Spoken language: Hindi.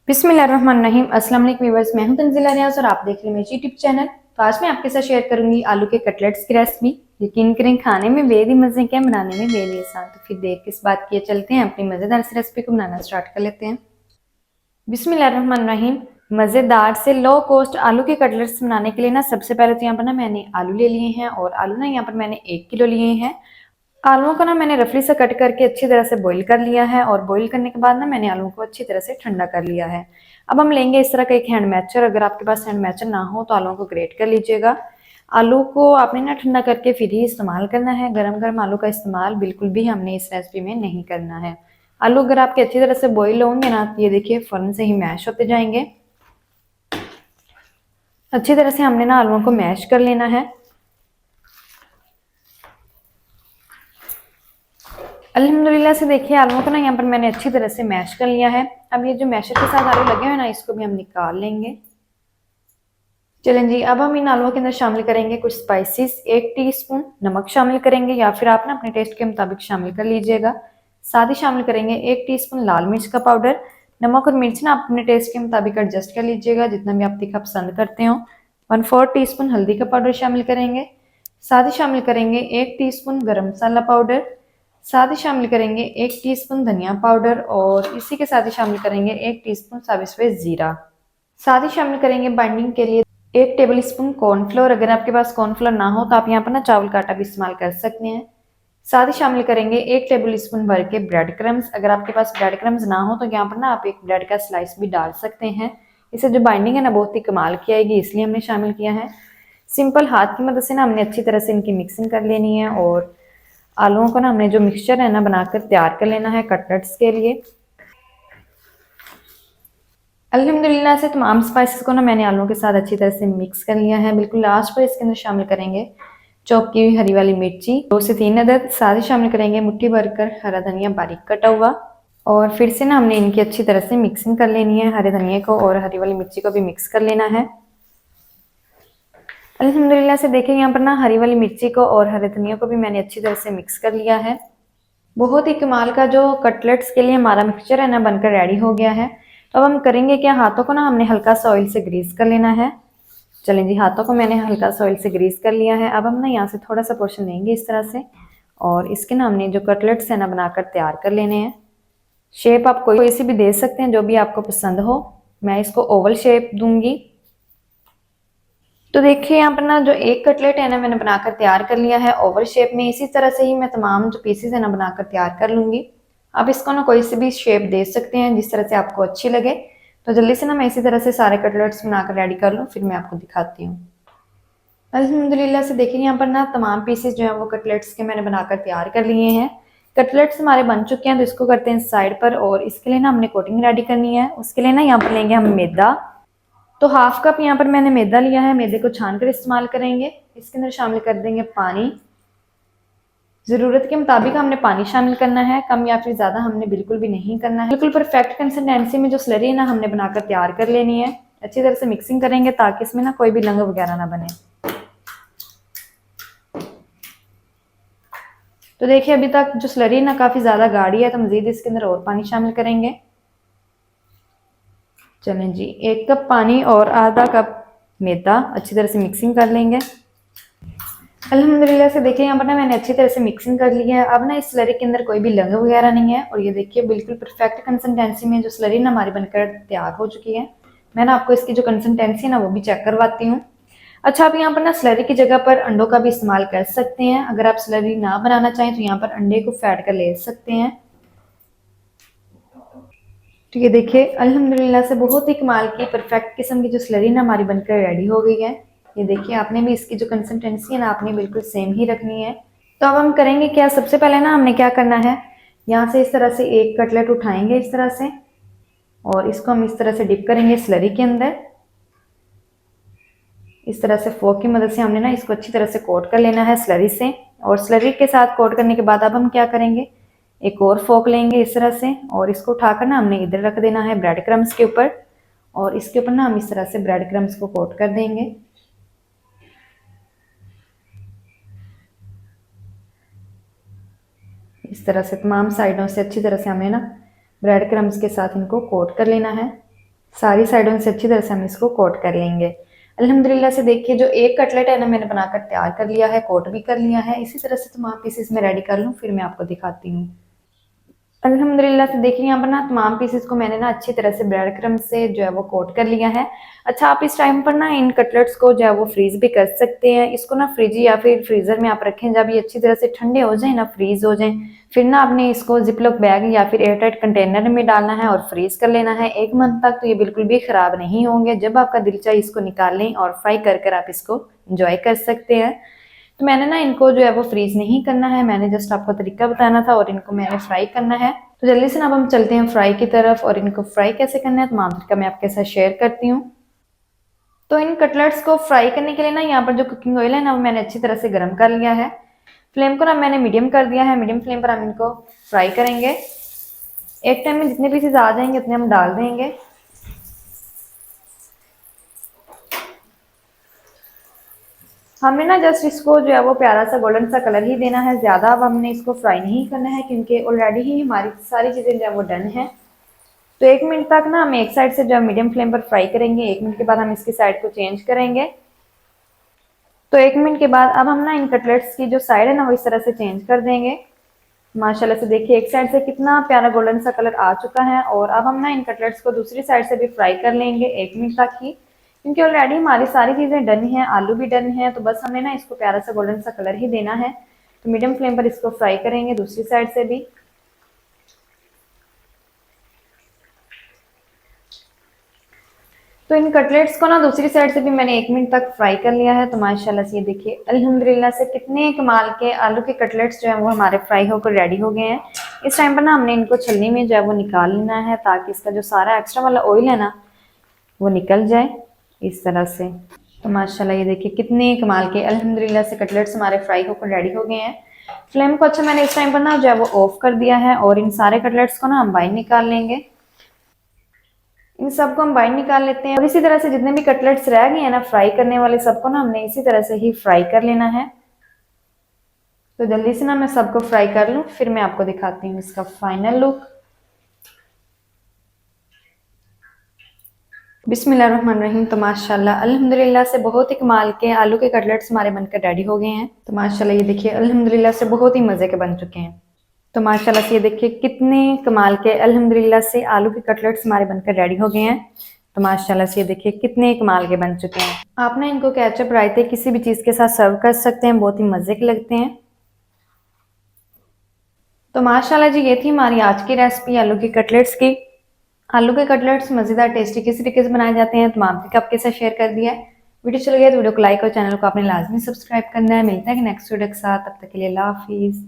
बिस्मिल्लाहिर्रहमानिर्रहीम। अस्सलाम वालेकुम व्यूअर्स, मैं हूं तंजीला रियाज और आप देख रहे हैं मेरे यूट्यूब चैनल। तो आज मैं आपके साथ शेयर करूंगी आलू के कटलेट्स की रेसिपी। यकीन करें खाने में बेहद ही मजे के हैं, बनाने में बेहद ही आसान। तो फिर देर किस बात की, चलते हैं अपनी मजेदार सी रेसिपी को बनाना स्टार्ट कर लेते हैं। बिस्मिल्लाहिर्रहमानिर्रहीम। मजेदार से लो कॉस्ट आलू के कटलेट्स बनाने के लिए ना सबसे पहले तो यहाँ पर ना मैंने आलू ले लिए हैं और आलू ना यहाँ पर मैंने 1 किलो लिए हैं। आलूओं को ना मैंने रफली से कट करके अच्छी तरह से बॉईल कर लिया है और बॉईल करने के बाद ना मैंने आलूओं को अच्छी तरह से ठंडा कर लिया है। अब हम लेंगे इस तरह का एक हैंड मैचर। अगर आपके पास हैंड मैचर ना हो तो आलूओं को ग्रेट कर लीजिएगा। आलू को आपने ना ठंडा करके फिर ही इस्तेमाल करना है। गरम गरम आलू का इस्तेमाल बिल्कुल भी हमने इस रेसिपी में नहीं करना है। आलू अगर आपके अच्छी तरह से बॉईल होंगे ना तो ये देखिए फौरन से ही मैश होते जाएंगे। अच्छी तरह से हमने ना आलूओं को मैश कर लेना है। अल्हम्दुलिल्लाह से देखिए आलूओं को ना यहाँ पर मैंने अच्छी तरह से मैश कर लिया है। अब ये जो मैशर के साथ आलू लगे हुए ना इसको भी हम निकाल लेंगे। चलें जी, अब हम इन आलूओं के अंदर शामिल करेंगे कुछ स्पाइसेस। 1 टीस्पून नमक शामिल करेंगे या फिर आप ना अपने टेस्ट के मुताबिक शामिल कर लीजिएगा। साथ ही शामिल करेंगे 1 टीस्पून लाल मिर्च का पाउडर। नमक और मिर्च ना आप अपने टेस्ट के मुताबिक एडजस्ट कर लीजिएगा, जितना भी आप तीखा पसंद करते हो। 1/4 टीस्पून हल्दी का पाउडर शामिल करेंगे। साथ ही शामिल करेंगे 1 टीस्पून गरम मसाला पाउडर। साथ ही शामिल करेंगे 1 टीस्पून धनिया पाउडर और इसी के साथ ही शामिल करेंगे 1 टीस्पून साबित सफ़ेद जीरा। साथ ही शामिल करेंगे बाइंडिंग के लिए 1 टेबल स्पून कॉर्नफ्लोर। अगर आपके पास कॉर्नफ्लोर ना हो तो आप यहाँ पर ना चावल का आटा भी इस्तेमाल कर सकते हैं। साथ ही शामिल करेंगे 1 टेबल स्पून भर के ब्रेड क्रम्स। अगर आपके पास ब्रेड क्रम्स ना हो तो यहाँ पर ना आप एक ब्रेड का स्लाइस भी डाल सकते हैं। इससे जो बाइंडिंग है ना बहुत ही कमाल की आएगी, इसलिए हमने शामिल किया है। सिंपल हाथ की मदद से ना हमने अच्छी तरह से इनकी मिक्सिंग कर लेनी है और आलूओं को ना हमने जो मिक्सचर है ना बनाकर तैयार कर लेना है कटलेट्स के लिए। अल्हम्दुलिल्लाह से तमाम स्पाइसेस को ना मैंने आलूओं के साथ अच्छी तरह से मिक्स कर लिया है। बिल्कुल लास्ट पर इसके अंदर शामिल करेंगे चॉप की हुई हरी वाली मिर्ची 2 से 3 अदद। साथ ही शामिल करेंगे मुट्ठी भरकर हरा धनिया बारीक कटा हुआ। और फिर से ना हमने इनकी अच्छी तरह से मिक्सिंग कर लेनी है। हरे धनिया को और हरी वाली मिर्ची को भी मिक्स कर लेना है। अल्हम्दुलिल्लाह से देखिए यहाँ पर ना हरी वाली मिर्ची को और हरे धनिया को भी मैंने अच्छी तरह से मिक्स कर लिया है। बहुत ही कमाल का जो कटलेट्स के लिए हमारा मिक्सचर है ना बनकर रेडी हो गया है। तो अब हम करेंगे क्या, हाथों को ना हमने हल्का सा ऑयल से ग्रीस कर लेना है। चलें जी, हाथों को मैंने हल्का सा ऑयल से ग्रीस कर लिया है। अब हम ना यहाँ से थोड़ा सा पोर्शन लेंगे इस तरह से और इसके ना हमने जो कटलेट्स है ना बनाकर तैयार कर लेने हैं। शेप आप कोई सी भी दे सकते हैं जो भी आपको पसंद हो। मैं इसको ओवल शेप दूंगी। तो देखिए यहाँ पर ना जो एक कटलेट है ना मैंने बनाकर तैयार कर लिया है ओवल शेप में। इसी तरह से ही मैं तमाम जो पीसेस है ना बनाकर तैयार कर लूंगी। आप इसको ना कोई से भी शेप दे सकते हैं जिस तरह से आपको अच्छी लगे। तो जल्दी से ना मैं इसी तरह से सारे कटलेट्स बनाकर रेडी कर लूँ, फिर मैं आपको दिखाती हूँ। अल्हम्दुलिल्लाह से देखिए यहाँ पर ना तमाम पीसेस जो है वो कटलेट्स के मैंने बनाकर तैयार कर लिए हैं। कटलेट्स हमारे बन चुके हैं तो इसको करते हैं साइड पर। और इसके लिए ना हमने कोटिंग रेडी करनी है। उसके लिए ना यहाँ पर लेंगे हम मैदा। तो 1/2 कप यहाँ पर मैंने मैदा लिया है। मैदे को छान कर इस्तेमाल करेंगे। इसके अंदर शामिल कर देंगे पानी। ज़रूरत के मुताबिक हमने पानी शामिल करना है, कम या फिर ज़्यादा हमने बिल्कुल भी नहीं करना है। बिल्कुल परफेक्ट कंसिस्टेंसी में जो स्लरी है ना हमने बनाकर तैयार कर लेनी है। अच्छी तरह से मिक्सिंग करेंगे ताकि इसमें ना कोई भी लंग वगैरह ना बने। तो देखिए अभी तक जो स्लरी ना काफ़ी ज़्यादा गाढ़ी है, तो मज़ीद इसके अंदर और पानी शामिल करेंगे। चलें जी, 1 कप पानी और आधा कप मैदा अच्छी तरह से मिक्सिंग कर लेंगे। अल्हम्दुलिल्लाह से देखिए यहाँ पर ना मैंने अच्छी तरह से मिक्सिंग कर ली है। अब ना इस स्लरी के अंदर कोई भी लंग वगैरह नहीं है और ये देखिए बिल्कुल परफेक्ट कंसिस्टेंसी में जो स्लरी ना हमारी बनकर तैयार हो चुकी है। मैं ना आपको इसकी जो कंसिस्टेंसी है ना वो भी चेक करवाती हूँ। अच्छा, आप यहाँ पर ना स्लरी की जगह पर अंडों का भी इस्तेमाल कर सकते हैं। अगर आप स्लरी ना बनाना चाहें तो यहाँ पर अंडे को फेंट कर ले सकते हैं। तो ये देखिए अल्हम्दुलिल्लाह से बहुत ही कमाल की परफेक्ट किस्म की जो स्लरी ना हमारी बनकर रेडी हो गई है। ये देखिए आपने भी इसकी जो कंसिस्टेंसी है ना आपने बिल्कुल सेम ही रखनी है। तो अब हम करेंगे क्या, सबसे पहले ना हमने क्या करना है, यहाँ से इस तरह से एक कटलेट उठाएंगे इस तरह से और इसको हम इस तरह से डिप करेंगे स्लरी के अंदर। इस तरह से फोक की मदद से हमने ना इसको अच्छी तरह से कोट कर लेना है स्लरी से। और स्लरी के साथ कोट करने के बाद अब हम क्या करेंगे, एक और फोक लेंगे इस तरह से और इसको उठाकर ना हमने इधर रख देना है ब्रेड क्रम्स के ऊपर। और इसके ऊपर ना हम इस तरह से ब्रेड क्रम्स को कोट कर देंगे। इस तरह से तमाम साइडों से अच्छी तरह से हमें ना ब्रेड क्रम्स के साथ इनको कोट कर लेना है। सारी साइडों से अच्छी तरह से हम इसको कोट कर लेंगे। अल्हम्दुलिल्लाह से देखिए जो एक कटलेट है ना मैंने बनाकर तैयार कर लिया है, कोट भी कर लिया है। इसी तरह से तमाम पीसेस में रेडी कर लूँ, फिर मैं आपको दिखाती हूँ। अल्हम्दुलिल्लाह से देखिए यहाँ पर ना तमाम पीसेस को मैंने ना अच्छी तरह से ब्रेड क्रम्ब से जो है वो कोट कर लिया है। अच्छा, आप इस टाइम पर ना इन कटलेट्स को जो है वो फ्रीज भी कर सकते हैं। इसको ना फ्रिज या फिर फ्रीजर में आप रखें, जब ये अच्छी तरह से ठंडे हो जाए ना, फ्रीज हो जाए, फिर ना आपने इसको जिपलॉक बैग या फिर एयरटाइट कंटेनर में डालना है और फ्रीज कर लेना है 1 मंथ तक। तो ये बिल्कुल भी खराब नहीं होंगे। जब आपका दिल चाहे इसको निकाल लें और फ्राई कर कर आप इसको इंजॉय कर सकते हैं। तो मैंने ना इनको जो है वो फ्रीज नहीं करना है, मैंने जस्ट आपको तरीका बताना था और इनको मैंने फ्राई करना है। तो जल्दी से ना अब हम चलते हैं फ्राई की तरफ और इनको फ्राई कैसे करना है तमाम तरीका मैं आपके साथ शेयर करती हूँ। तो इन कटलेट्स को फ्राई करने के लिए ना यहाँ पर जो कुकिंग ऑयल है ना वो मैंने अच्छी तरह से गर्म कर लिया है। फ्लेम को ना मैंने मीडियम कर दिया है। मीडियम फ्लेम पर हम इनको फ्राई करेंगे। एक टाइम में जितने पीसेस आ जाएंगे उतने हम डाल देंगे। हमें ना जस्ट इसको जो है वो प्यारा सा गोल्डन सा कलर ही देना है, ज़्यादा अब हमने इसको फ्राई नहीं करना है क्योंकि ऑलरेडी ही हमारी सारी चीज़ें जो है वो डन है। तो 1 मिनट तक ना हम एक साइड से जो है मीडियम फ्लेम पर फ्राई करेंगे। 1 मिनट के बाद हम इसकी साइड को चेंज करेंगे। तो 1 मिनट के बाद अब हम ना इन कटलेट्स की जो साइड है ना वो इस तरह से चेंज कर देंगे। माशाल्लाह से देखिए एक साइड से कितना प्यारा गोल्डन सा कलर आ चुका है। और अब हम ना इन कटलेट्स को दूसरी साइड से भी फ्राई कर लेंगे 1 मिनट तक ही, क्योंकि ऑलरेडी हमारी सारी चीज़ें डन हैं, आलू भी डन है। तो बस हमें ना इसको प्यारा सा गोल्डन सा कलर ही देना है। तो मीडियम फ्लेम पर इसको फ्राई करेंगे दूसरी साइड से भी। तो इन कटलेट्स को ना दूसरी साइड से भी मैंने 1 मिनट तक फ्राई कर लिया है। तो माशाल्लाह से ये देखिए अल्हम्दुलिल्लाह से कितने कमाल के आलू के कटलेट्स जो है वो हमारे फ्राई होकर रेडी हो गए हैं। इस टाइम पर ना हमने इनको छलनी में जो है वो निकाल लेना है ताकि इसका जो सारा एक्स्ट्रा वाला ऑयल है ना वो निकल जाए इस तरह से। तो माशाल्लाह ये देखिए कितने कमाल के अल्हम्दुलिल्लाह से कटलेट्स हमारे फ्राई होकर रेडी हो गए हैं। फ्लेम को अच्छा मैंने इस टाइम पर ना जो है वो ऑफ कर दिया है और इन सारे कटलेट्स को ना हम बाहर निकाल लेंगे। इन सबको हम बाहर निकाल लेते हैं और इसी तरह से जितने भी कटलेट्स रह गए हैं ना फ्राई करने वाले, सबको ना हमने इसी तरह से ही फ्राई कर लेना है। तो जल्दी से ना मैं सबको फ्राई कर लूँ, फिर मैं आपको दिखाती हूँ इसका फाइनल लुक। बिस्मिल्लाहिर्रहमानिर्रहीम। तो माशाल्लाह अल्हम्दुलिल्लाह से बहुत ही कमाल के आलू के कटलेट्स हमारे बनकर रेडी हो गए हैं। तो माशाल्लाह ये देखिए अल्हम्दुलिल्लाह से बहुत ही मज़े के बन चुके हैं। तो माशाल्लाह से ये देखिए कितने कमाल के अल्हम्दुलिल्लाह से आलू के कटलेट्स हमारे बनकर रेडी हो गए हैं। तो माशाल्लाह से ये देखिए कितने कमाल के बन चुके हैं। आप ना इनको केचप रायते किसी भी चीज़ के साथ सर्व कर सकते हैं, बहुत ही मज़े के लगते हैं। तो माशाल्लाह जी ये थी हमारी आज की रेसिपी आलू के कटलेट्स की। आलू के कटलेट्स मज़ेदार टेस्टी किस तरीके से बनाए जाते हैं तमाम तरीके आपके साथ शेयर कर दिया है। वीडियो चल गया तो वीडियो को लाइक और चैनल को आपने लाजमी सब्सक्राइब करना है। मिलता है कि नेक्स्ट वीडियो के साथ, तब तक के लिए अल्लाह हाफिज़।